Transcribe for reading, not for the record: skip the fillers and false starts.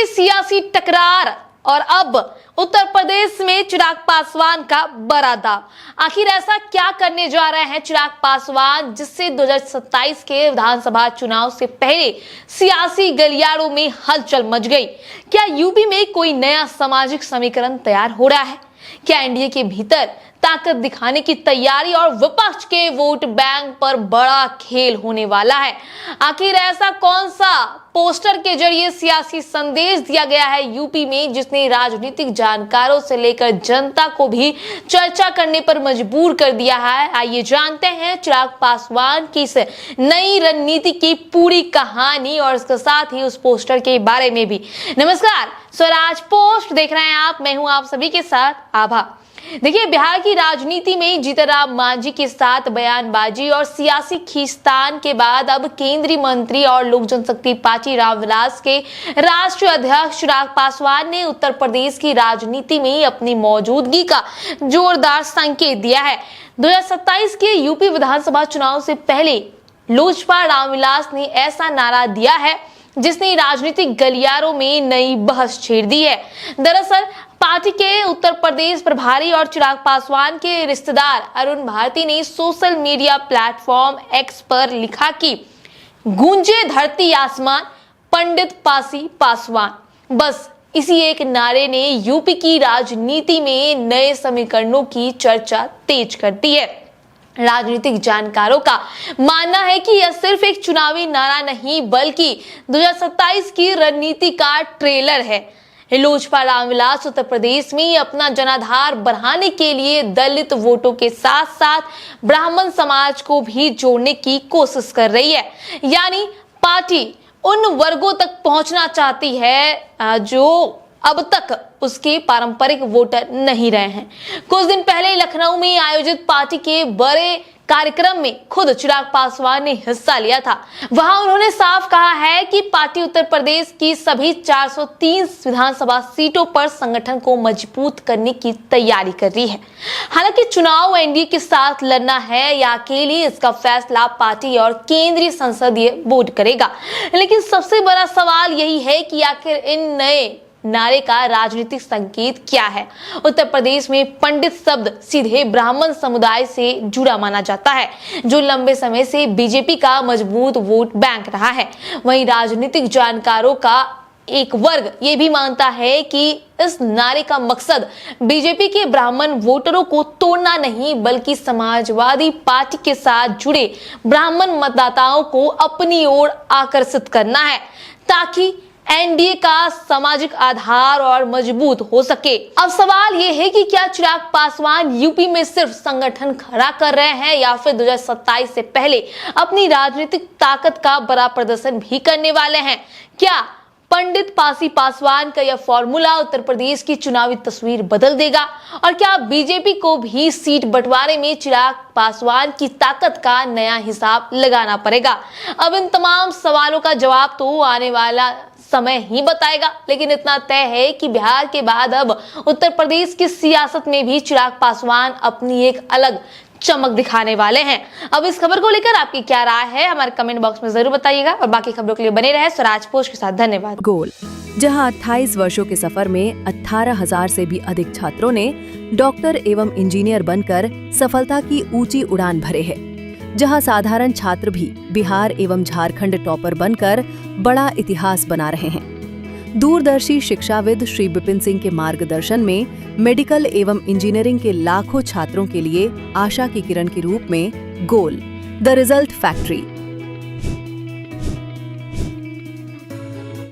के सियासी टकरार और अब उत्तर प्रदेश में चिराग पासवान का बड़ा दाव। आखिर ऐसा क्या करने जा रहे हैं चिराग पासवान जिससे 2027 के विधानसभा चुनाव से पहले सियासी गलियारों में हलचल मच गई। क्या यूपी में कोई नया सामाजिक समीकरण तैयार हो रहा है? क्या एनडीए के भीतर ताकत दिखाने की तैयारी और विपक्ष के वोट बैंक पर बड़ा खेल होने वाला है? आखिर ऐसा कौन सा पोस्टर के जरिए सियासी संदेश दिया गया है यूपी में जिसने राजनीतिक जानकारों से लेकर जनता को भी चर्चा करने पर मजबूर कर दिया है? आइए जानते हैं चिराग पासवान की इस नई रणनीति की पूरी कहानी और इसके साथ ही उस पोस्टर के बारे में भी। नमस्कार, स्वराज पोस्ट देख रहे हैं आप, मैं हूं आप सभी के साथ आभा। देखिए, बिहार की राजनीति में जीतनराम मांझी के साथ बयानबाजी और सियासी खींचतान के बाद अब केंद्रीय मंत्री और लोक जनशक्ति पार्टी रामविलास के राष्ट्रीय अध्यक्ष चिराग पासवान ने उत्तर प्रदेश की राजनीति में अपनी मौजूदगी का जोरदार संकेत दिया है। 2027 के यूपी विधानसभा चुनाव से पहले लोजपा रामविलास ने ऐसा नारा दिया है जिसने राजनीतिक गलियारों में नई बहस छेड़ दी है। दरअसल पार्टी के उत्तर प्रदेश प्रभारी और चिराग पासवान के रिश्तेदार अरुण भारती ने सोशल मीडिया प्लेटफॉर्म एक्स पर लिखा कि गूंजे धरती आसमान, पंडित पासी पासवान। बस इसी एक नारे ने यूपी की राजनीति में नए समीकरणों की चर्चा तेज कर दी है। राजनीतिक जानकारों का मानना है कि यह सिर्फ एक चुनावी नारा नहीं बल्कि 2027 की रणनीति का ट्रेलर है। लोजपा रामविलास उत्तर प्रदेश में अपना जनाधार बढ़ाने के लिए दलित वोटों के साथ साथ ब्राह्मण समाज को भी जोड़ने की कोशिश कर रही है। यानी पार्टी उन वर्गों तक पहुंचना चाहती है जो अब तक उसके पारंपरिक वोटर नहीं रहे हैं। कुछ दिन पहले लखनऊ में आयोजित पार्टी के बड़े कार्यक्रम में खुद चिराग पासवान ने हिस्सा लिया था। वहां उन्होंने साफ कहा है कि पार्टी उत्तर प्रदेश की सभी 430 विधानसभा सीटों पर संगठन को मजबूत करने की तैयारी कर रही है। हालांकि चुनाव एनडीए के साथ लड़ना है या अकेले, इसका फैसला पार्टी और केंद्रीय संसदीय बोर्ड करेगा। लेकिन सबसे बड़ा सवाल यही है कि आखिर इन नए नारे का राजनीतिक संकेत क्या है? उत्तर प्रदेश में पंडित शब्द सीधे ब्राह्मण समुदाय से जुड़ा माना जाता है जो लंबे समय से बीजेपी का मजबूत वोट बैंक रहा है। वहीं राजनीतिक जानकारों का एक वर्ग ये भी मानता है कि इस नारे का मकसद बीजेपी के ब्राह्मण वोटरों को तोड़ना नहीं बल्कि समाजवादी पार्टी के साथ जुड़े ब्राह्मण मतदाताओं को अपनी ओर आकर्षित करना है ताकि एनडीए का सामाजिक आधार और मजबूत हो सके। अब सवाल ये है कि क्या चिराग पासवान यूपी में सिर्फ संगठन खड़ा कर रहे हैं या फिर 2027 से पहले अपनी राजनीतिक ताकत का बड़ा प्रदर्शन भी करने वाले हैं? क्या पंडित पासी पासवान का यह फॉर्मूला उत्तर प्रदेश की चुनावी तस्वीर बदल देगा? और क्या बीजेपी को भी सीट बंटवारे में चिराग पासवान की ताकत का नया हिसाब लगाना पड़ेगा? अब इन तमाम सवालों का जवाब तो आने वाला समय ही बताएगा, लेकिन इतना तय है कि बिहार के बाद अब उत्तर प्रदेश की सियासत में भी चिराग पासवान अपनी एक अलग चमक दिखाने वाले हैं। अब इस खबर को लेकर आपकी क्या राय है हमारे कमेंट बॉक्स में जरूर बताइएगा और बाकी खबरों के लिए बने रहे स्वराज पोस्ट के साथ। धन्यवाद। गोल, जहां 28 वर्षों के सफर में 18,000 से भी अधिक छात्रों ने डॉक्टर एवं इंजीनियर बनकर सफलता की ऊंची उड़ान भरे है, जहां साधारण छात्र भी बिहार एवं झारखंड टॉपर बनकर बड़ा इतिहास बना रहे हैं। दूरदर्शी शिक्षाविद श्री विपिन सिंह के मार्गदर्शन में मेडिकल एवं इंजीनियरिंग के लाखों छात्रों के लिए आशा की किरण के रूप में गोल, द रिजल्ट फैक्ट्री